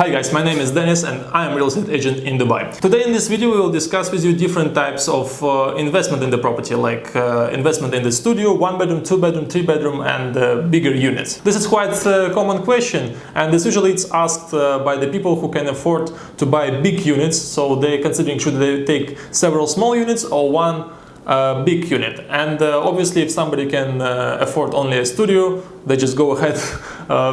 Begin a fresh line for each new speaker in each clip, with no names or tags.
Hi guys, my name is Denis and I am a real estate agent in Dubai. Today in this video we will discuss with you different types of investment in the property, like investment in the studio, 1 bedroom, 2 bedroom, 3 bedroom and bigger units. This is quite a common question, and this usually it's asked by the people who can afford to buy big units, so they're considering should they take several small units or one big unit. And obviously if somebody can afford only a studio, they just go ahead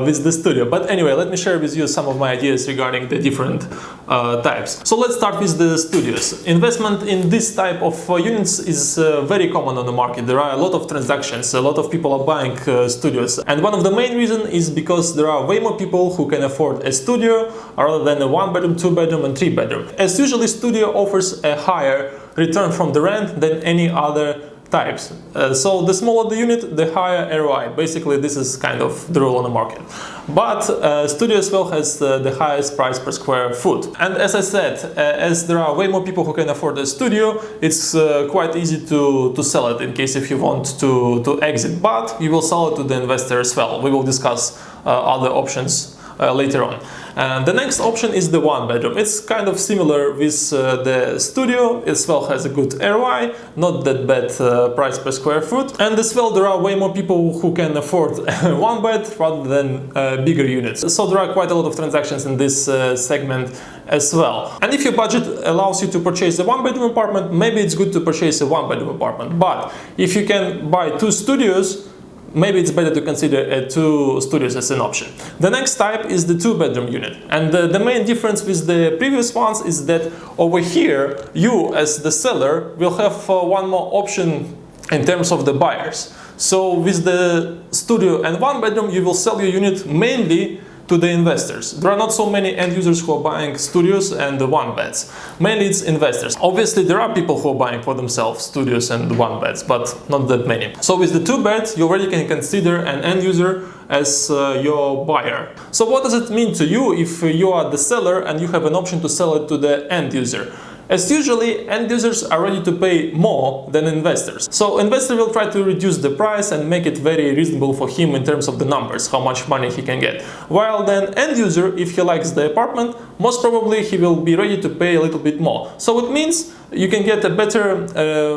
with the studio. But anyway, let me share with you some of my ideas regarding the different types. So let's start with the studios. Investment in this type of units is very common on the market. There are a lot of transactions, a lot of people are buying studios, and one of the main reasons is because there are way more people who can afford a studio rather than a 1 bedroom, 2 bedroom and 3 bedroom. As usually studio offers a higher return from the rent than any other types. So the smaller the unit, the higher ROI. Basically this is kind of the rule on the market. But studio as well has the highest price per square foot. And as I said, as there are way more people who can afford a studio, it's quite easy to sell it in case if you want to exit. But you will sell it to the investor as well. We will discuss other options later on. And the next option is the 1 bedroom. It's kind of similar with the studio. As well has a good ROI, not that bad price per square foot. And as well there are way more people who can afford 1 bed rather than bigger units. So there are quite a lot of transactions in this segment as well. And if your budget allows you to purchase a 1 bedroom apartment, maybe it's good to purchase a 1 bedroom apartment. But if you can buy 2 studios, maybe it's better to consider 2 studios as an option. The next type is the 2 bedroom unit. And the main difference with the previous ones is that over here, you as the seller will have one more option in terms of the buyers. So with the studio and 1 bedroom, you will sell your unit mainly to the investors. There are not so many end users who are buying studios and the 1 beds. Mainly it's investors. Obviously there are people who are buying for themselves studios and 1 beds, but not that many. So with the 2 beds, you already can consider an end user as your buyer. So what does it mean to you if you are the seller and you have an option to sell it to the end user? As usually, end users are ready to pay more than investors. So investor will try to reduce the price and make it very reasonable for him in terms of the numbers, how much money he can get. While then end user, if he likes the apartment, most probably he will be ready to pay a little bit more. So it means you can get a better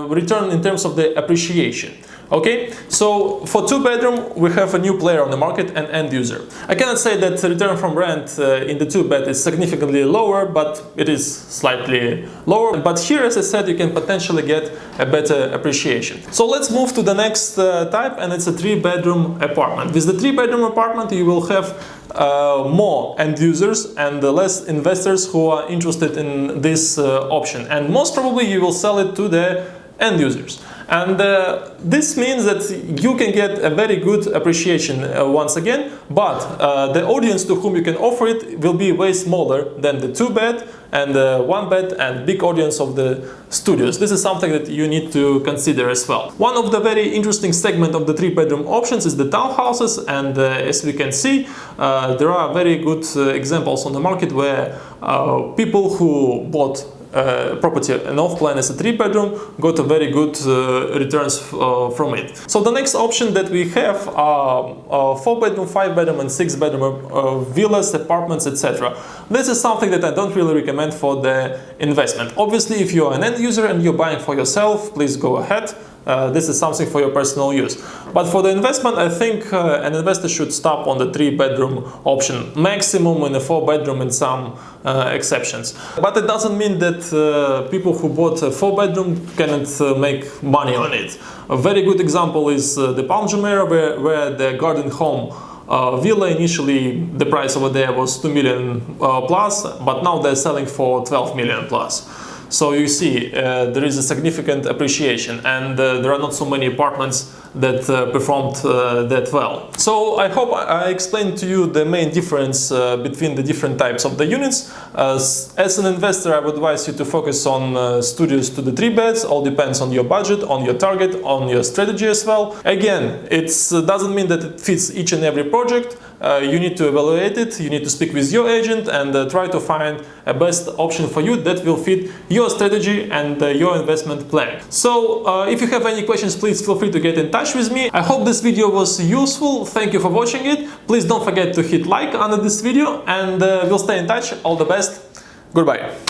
return in terms of the appreciation. Okay, so for 2 bedroom we have a new player on the market, an end user. I cannot say that the return from rent in the 2 bed is significantly lower, but it is slightly lower. But here, as I said, you can potentially get a better appreciation. So let's move to the next type, and it's a 3 bedroom apartment. With the 3 bedroom apartment you will have more end users and less investors who are interested in this option. And most probably you will sell it to the end users. And this means that you can get a very good appreciation once again, but the audience to whom you can offer it will be way smaller than the 2 bed and the 1 bed and big audience of the studios. This is something that you need to consider as well. One of the very interesting segment of the 3 bedroom options is the townhouses, and as we can see, there are very good examples on the market where people who bought property and off plan as a 3 bedroom got a very good returns from it. So the next option that we have are 4 bedroom, 5 bedroom and 6 bedroom villas, apartments, etc. This is something that I don't really recommend for the investment. Obviously if you are an end user and you're buying for yourself, please go ahead. This is something for your personal use. But for the investment, I think an investor should stop on the 3 bedroom option, maximum in a 4 bedroom in some exceptions. But it doesn't mean that people who bought a 4 bedroom cannot make money on it. A very good example is the Palm Jumeirah, where the garden home villa, initially the price over there was 2 million plus, but now they're selling for 12 million plus. So you see, there is a significant appreciation, and there are not so many apartments that performed that well. So I hope I explained to you the main difference between the different types of the units. As an investor, I would advise you to focus on studios to the 3 beds. All depends on your budget, on your target, on your strategy as well. Again, it doesn't mean that it fits each and every project. you need to evaluate it, you need to speak with your agent and try to find a best option for you that will fit your strategy and your investment plan. So if you have any questions, please feel free to get in touch with me. I hope this video was useful. Thank you for watching it. Please don't forget to hit like under this video, and we'll stay in touch. All the best. Goodbye.